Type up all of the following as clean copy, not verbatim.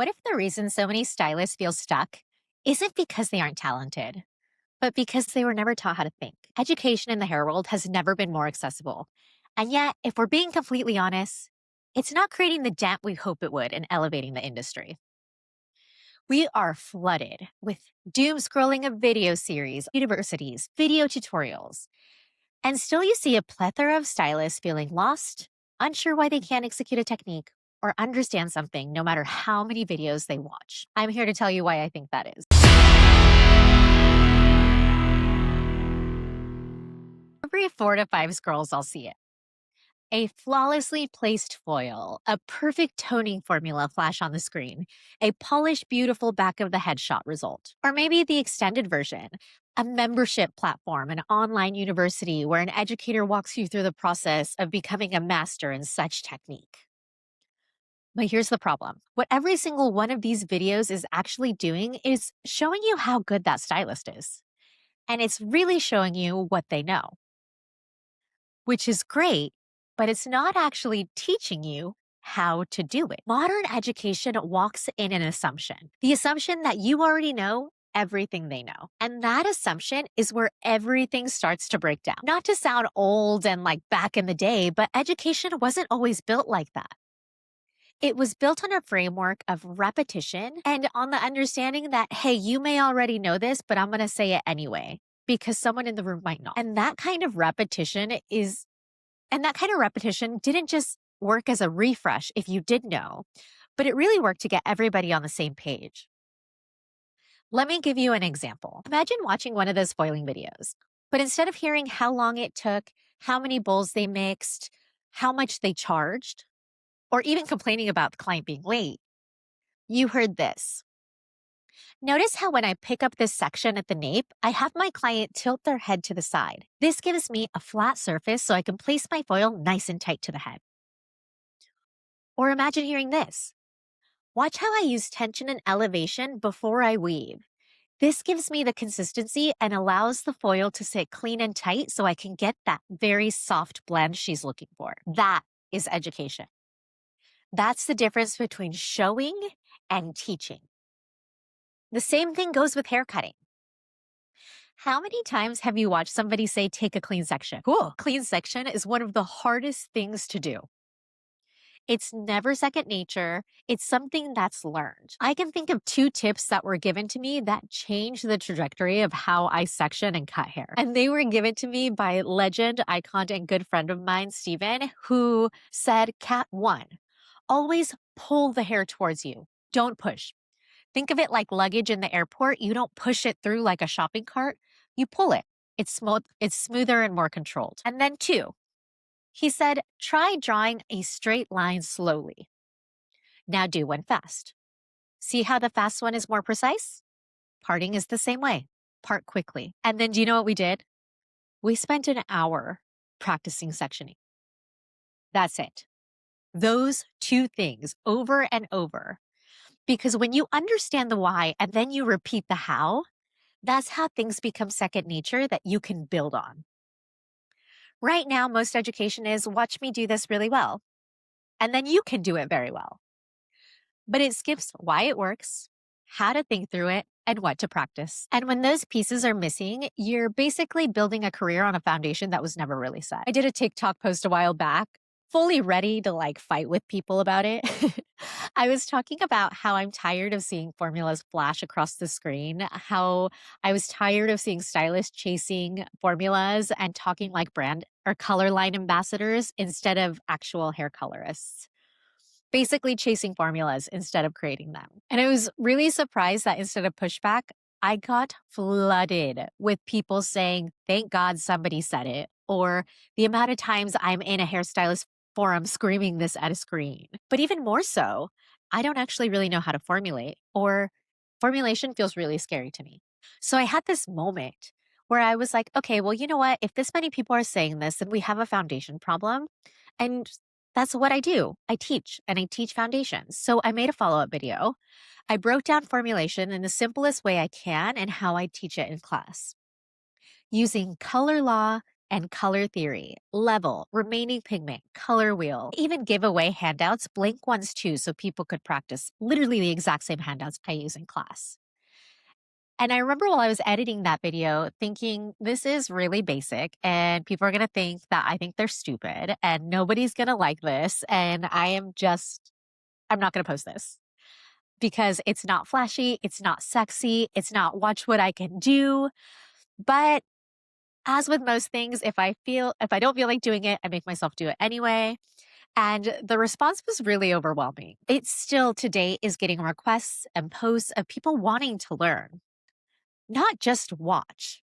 What if the reason so many stylists feel stuck isn't because they aren't talented, but because they were never taught how to think? Education in the hair world has never been more accessible. And yet, if we're being completely honest, it's not creating the dent we hope it would in elevating the industry. We are flooded with doom scrolling of video series, universities, video tutorials, and still you see a plethora of stylists feeling lost, unsure why they can't execute a technique, or understand something no matter how many videos they watch. I'm here to tell you why I think that is. Every 4 to 5 scrolls, I'll see it. A flawlessly placed foil, a perfect toning formula flash on the screen, a polished, beautiful back of the headshot result. Or maybe the extended version, a membership platform, an online university where an educator walks you through the process of becoming a master in such technique. But here's the problem. What every single one of these videos is actually doing is showing you how good that stylist is. And it's really showing you what they know, which is great, but it's not actually teaching you how to do it. Modern education walks in an assumption, the assumption that you already know everything they know. And that assumption is where everything starts to break down. Not to sound old and like back in the day, but education wasn't always built like that. It was built on a framework of repetition and on the understanding that, hey, you may already know this, but I'm going to say it anyway because someone in the room might not. And that kind of repetition didn't just work as a refresh if you did know, but it really worked to get everybody on the same page. Let me give you an example. Imagine watching one of those foiling videos, but instead of hearing how long it took, how many bowls they mixed, how much they charged, or even complaining about the client being late, you heard this. Notice how when I pick up this section at the nape, I have my client tilt their head to the side. This gives me a flat surface so I can place my foil nice and tight to the head. Or imagine hearing this. Watch how I use tension and elevation before I weave. This gives me the consistency and allows the foil to sit clean and tight so I can get that very soft blend she's looking for. That is education. That's the difference between showing and teaching. The same thing goes with hair cutting. How many times have you watched somebody say, take a clean section? Cool. Clean section is one of the hardest things to do. It's never second nature. It's something that's learned. I can think of 2 tips that were given to me that changed the trajectory of how I section and cut hair. And they were given to me by legend, icon, and good friend of mine, Steven, who said, Cat 1, always pull the hair towards you. Don't push. Think of it like luggage in the airport. You don't push it through like a shopping cart. You pull it. It's smoother and more controlled. And then 2, he said, try drawing a straight line slowly. Now do one fast. See how the fast one is more precise? Parting is the same way. Part quickly. And then do you know what we did? We spent an hour practicing sectioning. That's it. Those 2 things over and over. Because when you understand the why and then you repeat the how, that's how things become second nature that you can build on. Right now, most education is watch me do this really well, and then you can do it very well. But it skips why it works, how to think through it, and what to practice. And when those pieces are missing, you're basically building a career on a foundation that was never really set. I did a TikTok post a while back, fully ready to like fight with people about it. I was talking about how I'm tired of seeing formulas flash across the screen, how I was tired of seeing stylists chasing formulas and talking like brand or color line ambassadors instead of actual hair colorists. Basically chasing formulas instead of creating them. And I was really surprised that instead of pushback, I got flooded with people saying, thank God somebody said it, or the amount of times I'm in a hairstylist forum screaming this at a screen. But even more so, I don't actually really know how to formulate, or formulation feels really scary to me. So I had this moment where I was like, okay, well, you know what? If this many people are saying this, then we have a foundation problem. And that's what I do. I teach, and I teach foundations. So I made a follow-up video. I broke down formulation in the simplest way I can and how I teach it in class, using color law and color theory, level, remaining pigment, color wheel. I even give away handouts, blank ones too, so people could practice literally the exact same handouts I use in class. And I remember while I was editing that video thinking, this is really basic, and people are going to think that I think they're stupid, and nobody's going to like this. And I'm not going to post this because it's not flashy, it's not sexy, it's not watch what I can do. But as with most things, if I don't feel like doing it, I make myself do it anyway. And the response was really overwhelming. It still today is getting requests and posts of people wanting to learn, not just watch,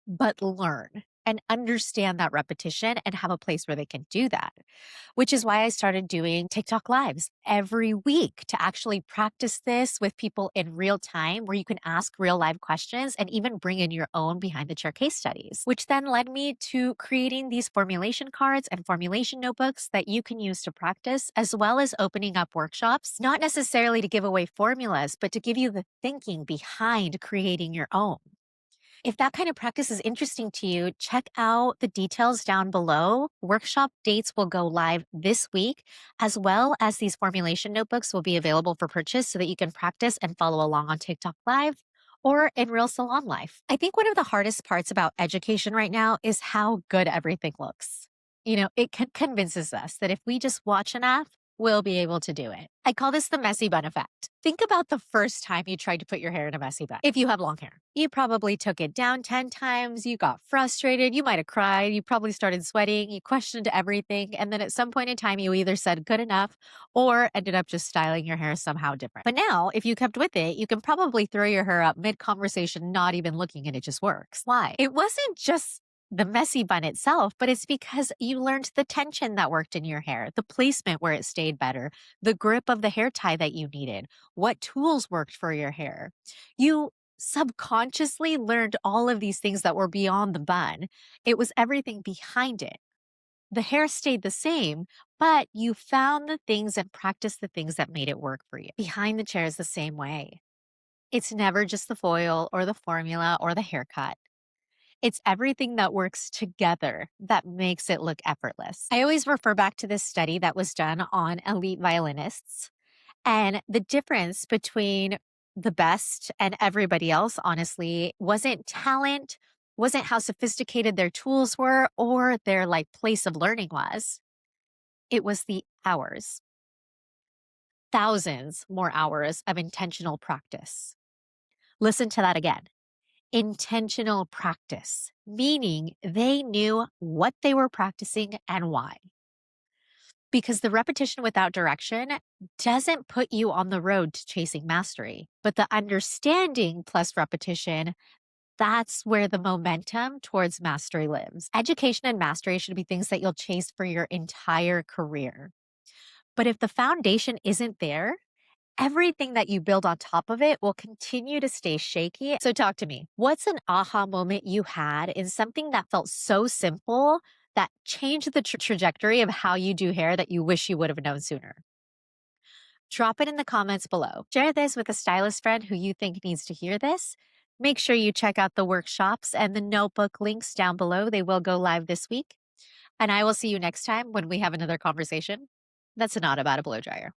but learn and understand that repetition and have a place where they can do that, which is why I started doing TikTok lives every week to actually practice this with people in real time, where you can ask real live questions and even bring in your own behind the chair case studies, which then led me to creating these formulation cards and formulation notebooks that you can use to practice, as well as opening up workshops, not necessarily to give away formulas, but to give you the thinking behind creating your own. If that kind of practice is interesting to you, check out the details down below. Workshop dates will go live this week, as well as these formulation notebooks will be available for purchase so that you can practice and follow along on TikTok Live or in real salon life. I think one of the hardest parts about education right now is how good everything looks. It convinces us that if we just watch enough, we'll be able to do it. I call this the messy bun effect. Think about the first time you tried to put your hair in a messy bun. If you have long hair, you probably took it down 10 times. You got frustrated. You might have cried. You probably started sweating. You questioned everything. And then at some point in time, you either said good enough or ended up just styling your hair somehow different. But now, if you kept with it, you can probably throw your hair up mid conversation, not even looking, and it just works. Why? It wasn't just the messy bun itself, but it's because you learned the tension that worked in your hair, the placement where it stayed better, the grip of the hair tie that you needed, what tools worked for your hair. You subconsciously learned all of these things that were beyond the bun. It was everything behind it. The hair stayed the same, but you found the things and practiced the things that made it work for you. Behind the chair is the same way. It's never just the foil or the formula or the haircut. It's everything that works together that makes it look effortless. I always refer back to this study that was done on elite violinists, and the difference between the best and everybody else, honestly, wasn't talent, wasn't how sophisticated their tools were or their place of learning was. It was the hours, thousands more hours of intentional practice. Listen to that again. Intentional practice, meaning they knew what they were practicing and why. Because the repetition without direction doesn't put you on the road to chasing mastery, but the understanding plus repetition, that's where the momentum towards mastery lives. Education and mastery should be things that you'll chase for your entire career. But if the foundation isn't there, everything that you build on top of it will continue to stay shaky. So talk to me. What's an aha moment you had in something that felt so simple that changed the trajectory of how you do hair that you wish you would have known sooner? Drop it in the comments below. Share this with a stylist friend who you think needs to hear this. Make sure you check out the workshops and the notebook links down below. They will go live this week. And I will see you next time when we have another conversation that's not about a blow dryer.